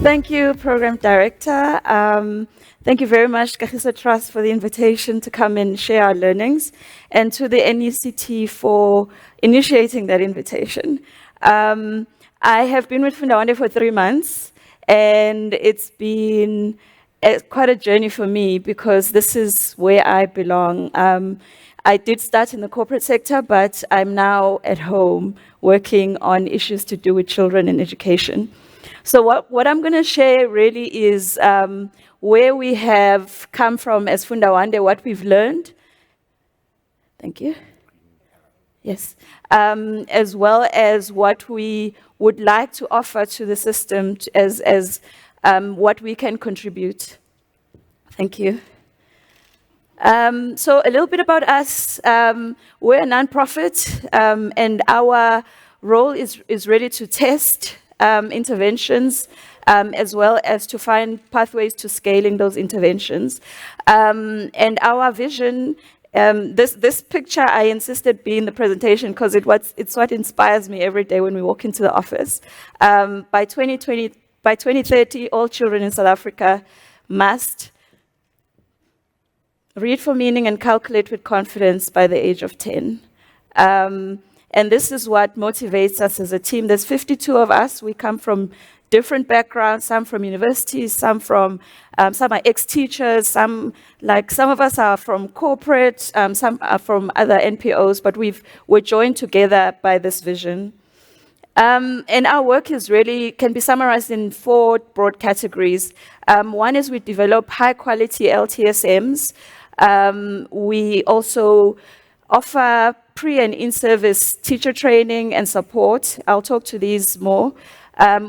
Thank you, Program Director. Thank you very much, Kagiso Trust, for the invitation to come and share our learnings, and to the NECT for initiating that invitation. I have been with Funda Wande for 3 months, and it's been quite a journey for me because this is where I belong. I did start in the corporate sector, but I'm now at home working on issues to do with children and education. So what I'm going to share really is where we have come from as Funda Wande, what we've learned. Thank you. Yes. As well as what we would like to offer to the system as what we can contribute. Thank you. So a little bit about us. We're a nonprofit, and our role is really to test interventions, as well as to find pathways to scaling those interventions. And our vision, this picture I insisted be in the presentation because it's what inspires me every day when we walk into the office. By 2030, all children in South Africa must read for meaning and calculate with confidence by the age of 10. And this is what motivates us as a team. There's 52 of us. We come from different backgrounds, some from universities, some are ex-teachers, some of us are from corporate, some are from other NPOs, but we're joined together by this vision. And our work can be summarized in 4 broad categories. One is we develop high-quality LTSMs. We also offer pre- and in-service teacher training and support. I'll talk to these more.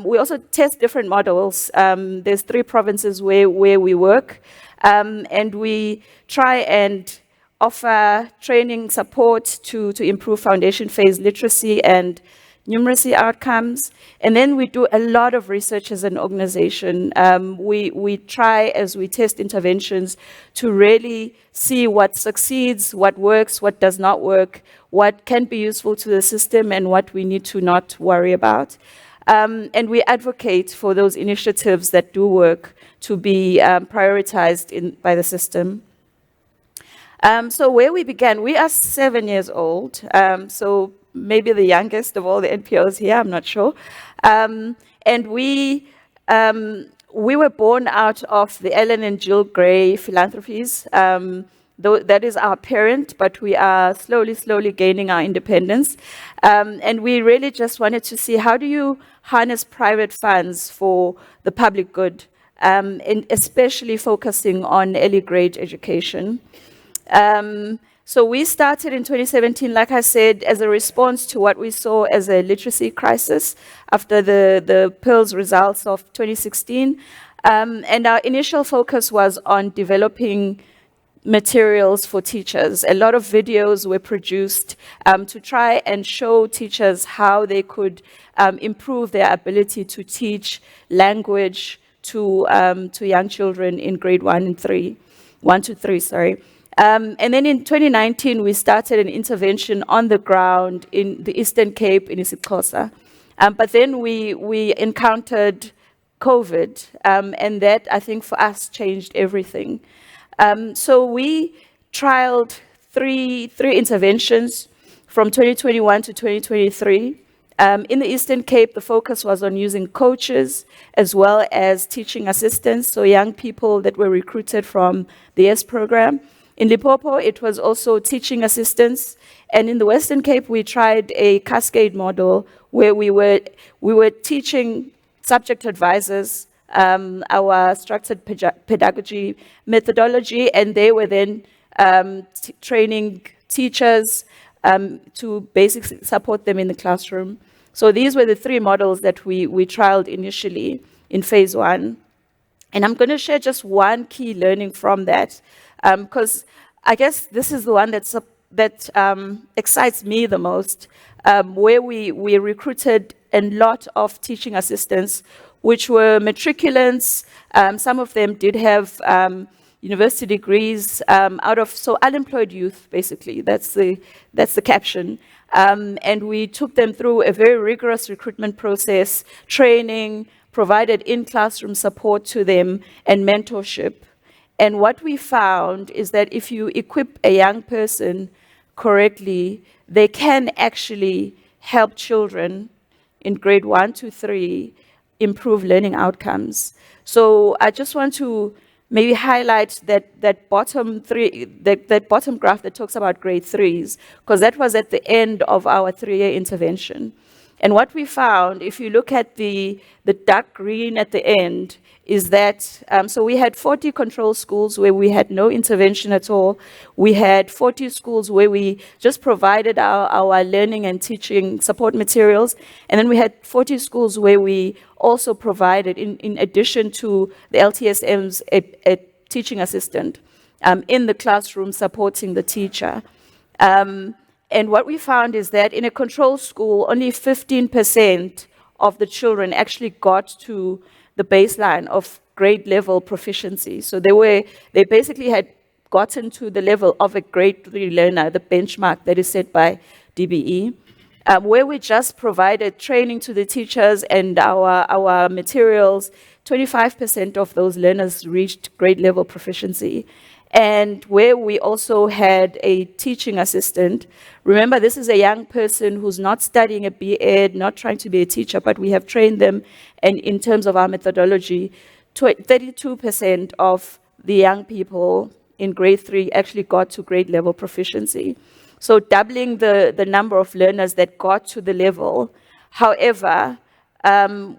We also test different models. There's 3 provinces where we work, and we try and offer training support to improve foundation phase literacy and numeracy outcomes. And then we do a lot of research as an organization. We try, as we test interventions, to really see what succeeds, what works, what does not work, what can be useful to the system, and what we need to not worry about. And we advocate for those initiatives that do work to be prioritized by the system. So where we began, we are 7 years old, so maybe the youngest of all the NPOs here, I'm not sure. And we were born out of the Ellen and Jill Gray philanthropies. Though that is our parent, but we are slowly gaining our independence. And we really just wanted to see, how do you harness private funds for the public good, and especially focusing on early grade education. So we started in 2017, like I said, as a response to what we saw as a literacy crisis after the PILS results of 2016. And our initial focus was on developing materials for teachers. A lot of videos were produced to try and show teachers how they could improve their ability to teach language to young children in grade 1 to 3, sorry. And then in 2019, we started an intervention on the ground in the Eastern Cape in isiXhosa. But then we encountered COVID, and that, I think, for us, changed everything. So we trialed three interventions from 2021 to 2023. In the Eastern Cape, the focus was on using coaches as well as teaching assistants, so young people that were recruited from the YES program. In Limpopo, it was also teaching assistants. And in the Western Cape, we tried a cascade model where we were teaching subject advisors our structured pedagogy methodology, and they were then training teachers to basically support them in the classroom. So these were the 3 models that we trialed initially in phase 1. And I'm going to share just one key learning from that, because I guess this is the one that excites me the most, where we recruited a lot of teaching assistants, which were matriculants. Some of them did have university degrees, so unemployed youth, basically. That's the caption. And we took them through a very rigorous recruitment process, training, provided in-classroom support to them and mentorship. And what we found is that if you equip a young person correctly, they can actually help children in grade 1 to 3 improve learning outcomes. So I just want to maybe highlight that bottom graph that talks about grade 3s, because that was at the end of our 3-year intervention. And what we found, if you look at the dark green at the end, is that, so we had 40 control schools where we had no intervention at all. We had 40 schools where we just provided our learning and teaching support materials. And then we had 40 schools where we also provided, in addition to the LTSMs, a teaching assistant in the classroom supporting the teacher. And what we found is that in a control school, only 15% of the children actually got to the baseline of grade level proficiency. So they basically had gotten to the level of a grade 3 learner, the benchmark that is set by DBE, where we just provided training to the teachers and our materials. 25% of those learners reached grade level proficiency. And where we also had a teaching assistant. Remember, this is a young person who's not studying a B.Ed, not trying to be a teacher, but we have trained them, and in terms of our methodology, 32% of the young people in grade 3 actually got to grade level proficiency. So doubling the number of learners that got to the level. However,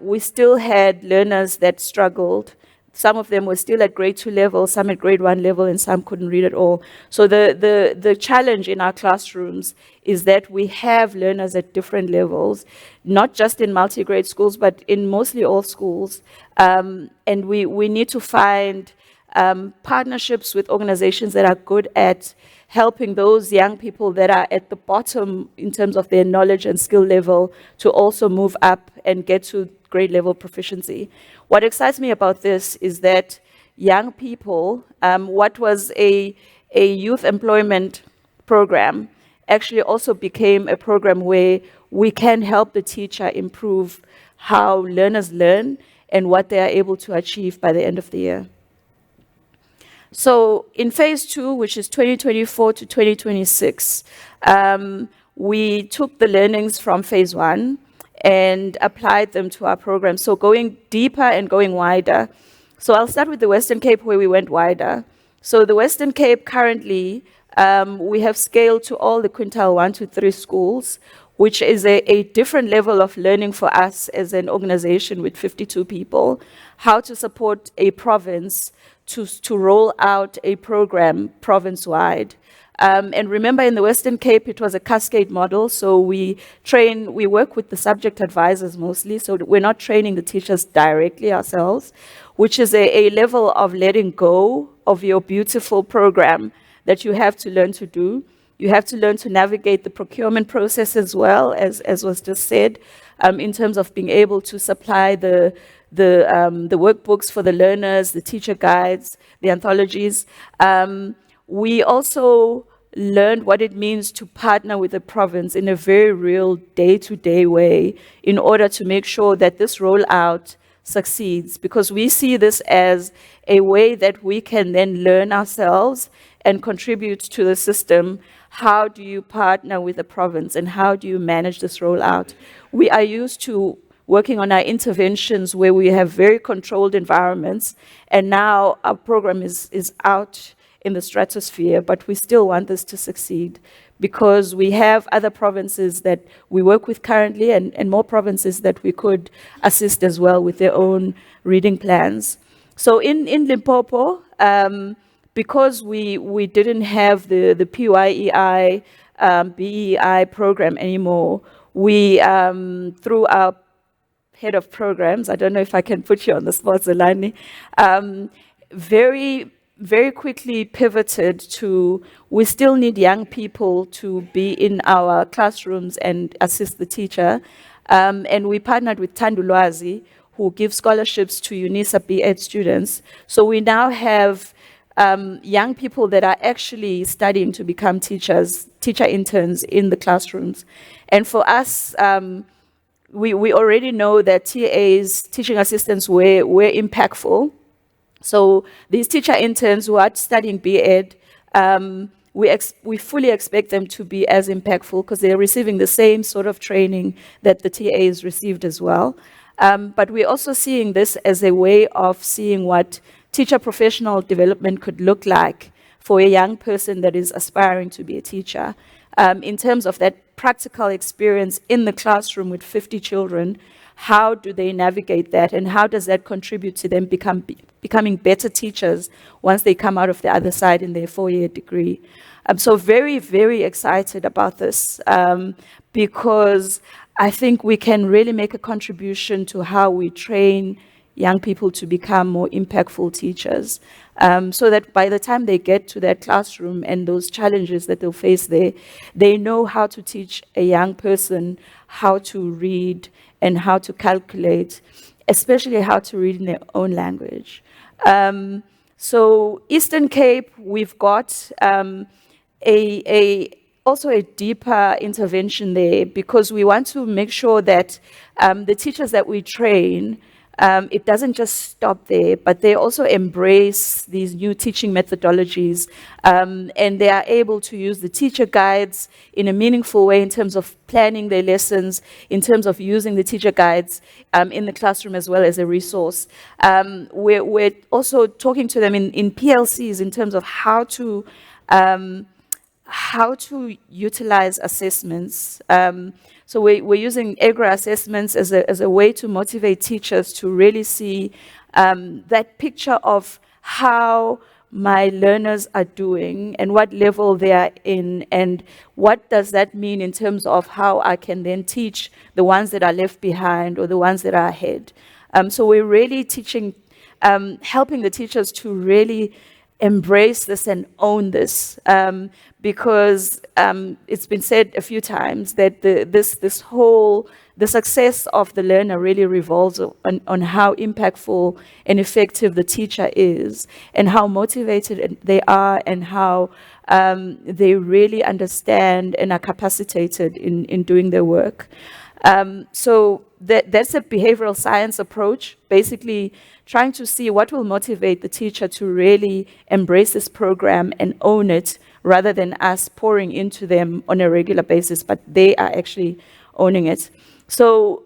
we still had learners that struggled. Some of them were still at grade 2 level, some at grade 1 level, and some couldn't read at all. So the challenge in our classrooms is that we have learners at different levels, not just in multi-grade schools, but in mostly all schools. And we need to find partnerships with organizations that are good at helping those young people that are at the bottom in terms of their knowledge and skill level to also move up and get to grade level proficiency. What excites me about this is that young people, what was a youth employment program, actually also became a program where we can help the teacher improve how learners learn and what they are able to achieve by the end of the year. So in phase 2, which is 2024 to 2026, we took the learnings from phase 1 and applied them to our program. So going deeper and going wider. So I'll start with the Western Cape, where we went wider. So the Western Cape currently, we have scaled to all the quintile 1 to 3 schools, which is a different level of learning for us as an organization with 52 people, how to support a province to roll out a program province-wide. And remember, in the Western Cape, it was a cascade model, so we work with the subject advisors mostly, so we're not training the teachers directly ourselves, which is a level of letting go of your beautiful program that you have to learn to do. You have to learn to navigate the procurement process as well, as was just said, in terms of being able to supply the workbooks for the learners, the teacher guides, the anthologies. We also learned what it means to partner with the province in a very real day-to-day way in order to make sure that this rollout succeeds, because we see this as a way that we can then learn ourselves and contribute to the system. How do you partner with the province and how do you manage this rollout? We are used to working on our interventions where we have very controlled environments, and now our program is out in the stratosphere, but we still want this to succeed because we have other provinces that we work with currently and more provinces that we could assist as well with their own reading plans. So in Limpopo, because we didn't have the PYEI, BEI program anymore, we, through our head of programs, I don't know if I can put you on the spot, Zelani, very quickly pivoted to, we still need young people to be in our classrooms and assist the teacher. And we partnered with Tandulwazi, who gives scholarships to UNISA B.Ed students. So we now have young people that are actually studying to become teacher interns in the classrooms. And for us, we already know that TAs, teaching assistants, were impactful. So these teacher interns who are studying BEd, we fully expect them to be as impactful because they're receiving the same sort of training that the TAs received as well. But we're also seeing this as a way of seeing what teacher professional development could look like for a young person that is aspiring to be a teacher. In terms of that practical experience in the classroom with 50 children, how do they navigate that, and how does that contribute to them becoming better teachers once they come out of the other side in their 4-year degree? I'm so very, very excited about this because I think we can really make a contribution to how we train young people to become more impactful teachers, so that by the time they get to that classroom and those challenges that they'll face there, they know how to teach a young person how to read and how to calculate, especially how to read in their own language. So Eastern Cape, we've got also a deeper intervention there because we want to make sure that the teachers that we train, it doesn't just stop there, but they also embrace these new teaching methodologies, and they are able to use the teacher guides in a meaningful way in terms of planning their lessons, in terms of using the teacher guides in the classroom as well as a resource. We're also talking to them in PLCs in terms of how to utilize assessments. So we're using EGRA assessments as a way to motivate teachers to really see that picture of how my learners are doing and what level they are in, and what does that mean in terms of how I can then teach the ones that are left behind or the ones that are ahead. So we're really teaching, helping the teachers to really embrace this and own this, because it's been said a few times that the success of the learner really revolves on how impactful and effective the teacher is, and how motivated they are, and how they really understand and are capacitated in doing their work. So that's a behavioral science approach, basically trying to see what will motivate the teacher to really embrace this program and own it, rather than us pouring into them on a regular basis, but they are actually owning it. So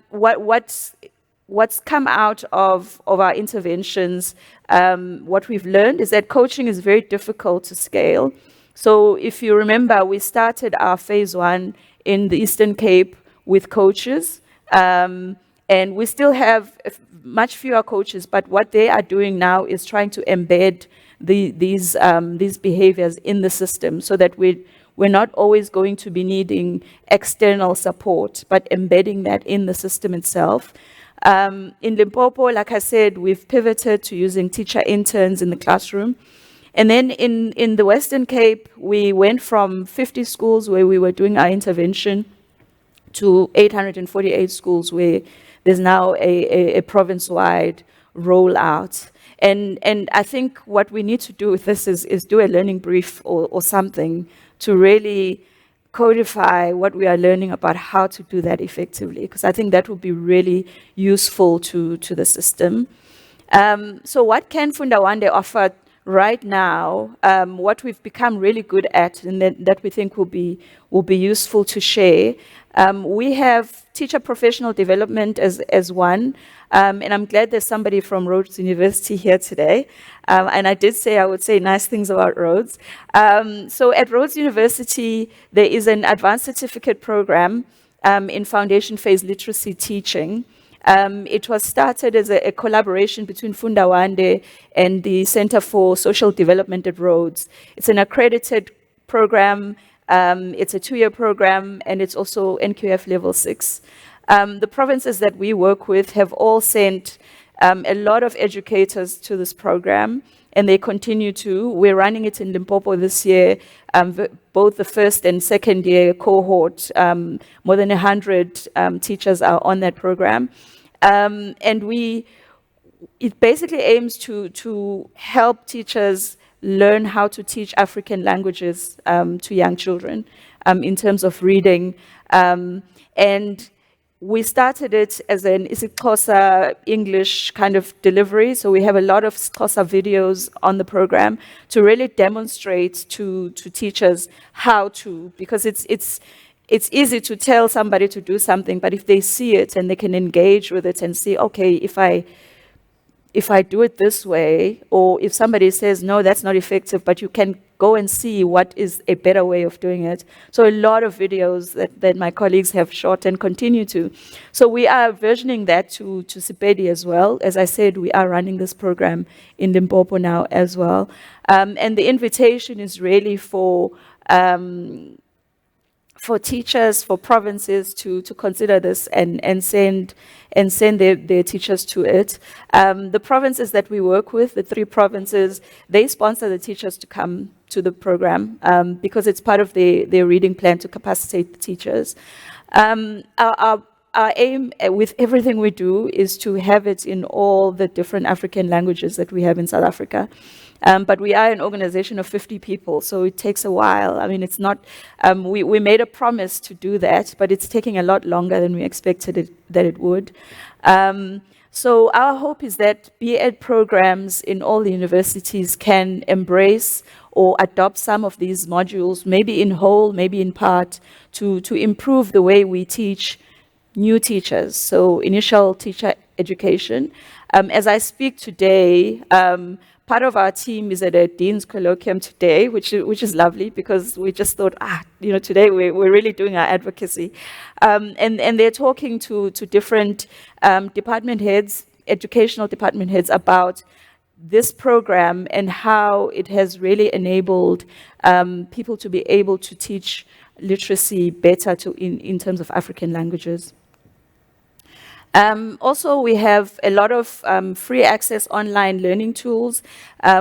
what's come out of our interventions, what we've learned is that coaching is very difficult to scale. So if you remember, we started our phase 1 in the Eastern Cape with coaches, and we still have much fewer coaches, but what they are doing now is trying to embed these behaviors in the system, so that we're not always going to be needing external support, but embedding that in the system itself. In Limpopo, like I said, we've pivoted to using teacher interns in the classroom. And then in the Western Cape, we went from 50 schools where we were doing our intervention to 848 schools where there's now a province-wide rollout. And I think what we need to do with this is do a learning brief or something to really codify what we are learning about how to do that effectively, because I think that would be really useful to the system. So what can Funda Wande offer right now, what we've become really good at, and that we think will be useful to share? We have teacher professional development as one, and I'm glad there's somebody from Rhodes University here today. And I did say I would say nice things about Rhodes. So at Rhodes University, there is an advanced certificate program in foundation phase literacy teaching. It was started as a collaboration between Funda Wande and the Center for Social Development at Rhodes. It's an accredited program. It's a 2-year program, and it's also NQF level 6. The provinces that we work with have all sent a lot of educators to this program, and they continue to. We're running it in Limpopo this year, both the first and second year cohort. More than 100 teachers are on that program. And it basically aims to help teachers learn how to teach African languages to young children in terms of reading. And we started it as an isiXhosa English kind of delivery. So we have a lot of Xhosa videos on the program to really demonstrate to teachers how to, because it's easy to tell somebody to do something, but if they see it and they can engage with it and see, okay, if I do it this way, or if somebody says, no, that's not effective, but you can go and see what is a better way of doing it. So a lot of videos that my colleagues have shot and continue to. So we are versioning that to Sepedi as well. As I said, we are running this program in Limpopo now as well. And the invitation is really for teachers, for provinces to consider this and send their teachers to it. The provinces that we work with, the 3 provinces, they sponsor the teachers to come to the program because it's part of their reading plan to capacitate the teachers. Our aim with everything we do is to have it in all the different African languages that we have in South Africa. But we are an organization of 50 people, so it takes a while. I mean, it's not, we made a promise to do that, but it's taking a lot longer than we expected that it would. So our hope is that B.Ed programs in all the universities can embrace or adopt some of these modules, maybe in whole, maybe in part, to improve the way we teach new teachers, so initial teacher education. As I speak today, part of our team is at a Dean's Colloquium today, which is lovely because we just thought, today we're really doing our advocacy. And they're talking to different department heads, educational department heads, about this program and how it has really enabled people to be able to teach literacy better in terms of African languages. Also, we have a lot of free access online learning tools.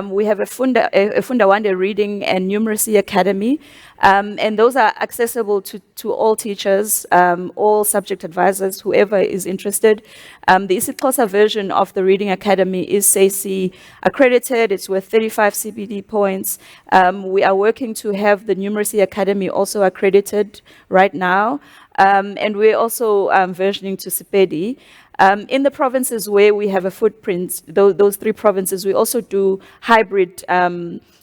We have a Funda Wande Reading and Numeracy Academy, and those are accessible to all teachers, all subject advisors, whoever is interested. The isiXhosa version of the Reading Academy is SACE accredited. It's worth 35 CPD points. We are working to have the Numeracy Academy also accredited right now. And we're also versioning to Sepedi. In the provinces where we have a footprint, those 3 provinces, we also do hybrid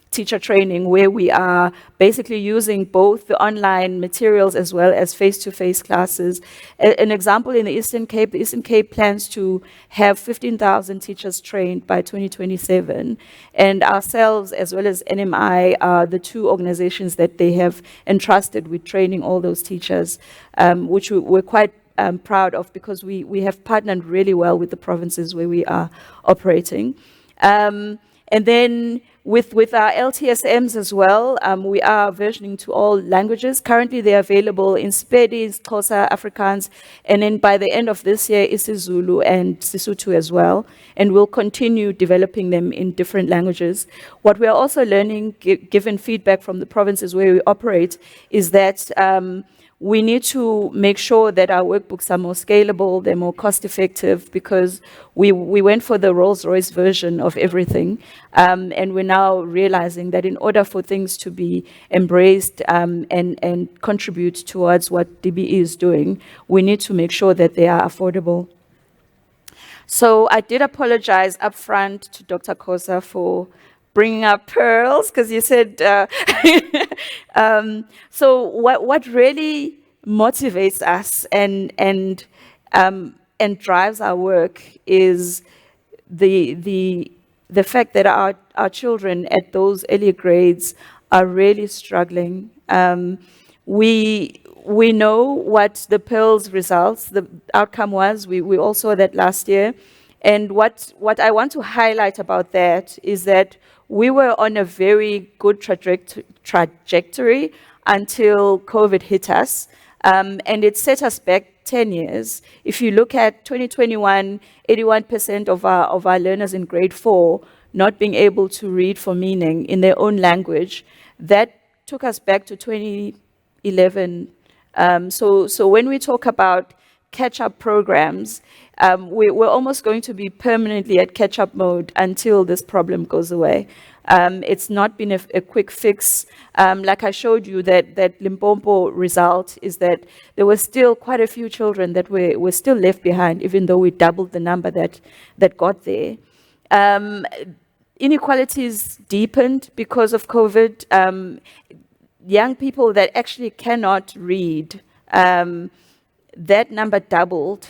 teacher training where we are basically using both the online materials as well as face-to-face classes. An example in the Eastern Cape plans to have 15,000 teachers trained by 2027. And ourselves, as well as NMI, are the 2 organizations that they have entrusted with training all those teachers, which we're quite proud of because we have partnered really well with the provinces where we are operating. And then with our LTSMs as well, we are versioning to all languages. Currently, they're available in Sepedi, Xhosa, Afrikaans, and then by the end of this year, isiZulu and Sesotho as well. And we'll continue developing them in different languages. What we're also learning, given feedback from the provinces where we operate, is that we need to make sure that our workbooks are more scalable, they're more cost-effective, because we went for the Rolls-Royce version of everything, and we're now realizing that in order for things to be embraced and contribute towards what DBE is doing, we need to make sure that they are affordable. So I did apologize upfront to Dr. Khosa for bringing up pearls, because you said, so what really motivates us and drives our work is the fact that our children at those earlier grades are really struggling. We know what the pearls results, the outcome was. We all saw that last year. And what I want to highlight about that is that we were on a very good trajectory until COVID hit us, and it set us back 10 years. If you look at 2021, 81% of our learners in grade 4 not being able to read for meaning in their own language, that took us back to 2011. So when we talk about catch-up programs, we're almost going to be permanently at catch-up mode until this problem goes away. It's not been a quick fix. Like I showed you, that Limpopo result is that there were still quite a few children that were still left behind, even though we doubled the number that got there. Inequalities deepened because of COVID. Young people that actually cannot read, that number doubled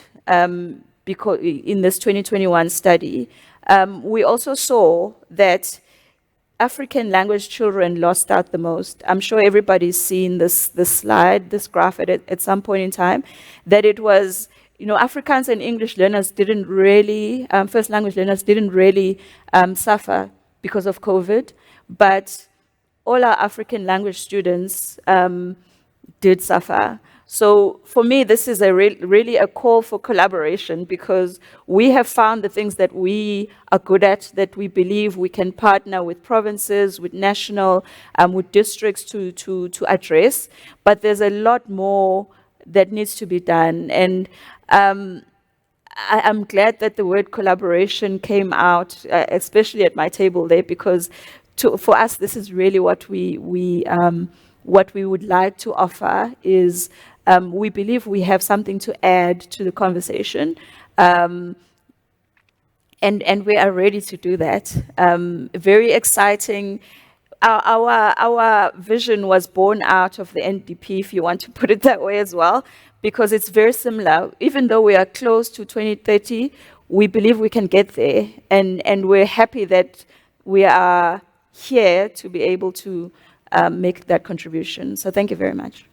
because in this 2021 study. We also saw that African language children lost out the most. I'm sure everybody's seen this slide, this graph at some point in time, that it was, Afrikaans and English learners didn't really, first language learners didn't really suffer because of COVID, but all our African language students did suffer. So for me, this is really a call for collaboration, because we have found the things that we are good at, that we believe we can partner with provinces, with national, with districts to address. But there's a lot more that needs to be done. And I'm glad that the word collaboration came out, especially at my table there, because for us, this is really what we would like to offer is we believe we have something to add to the conversation, and we are ready to do that. Very exciting. Our vision was born out of the NDP, if you want to put it that way as well, because it's very similar. Even though we are close to 2030, we believe we can get there, and we're happy that we are here to be able to make that contribution. So thank you very much.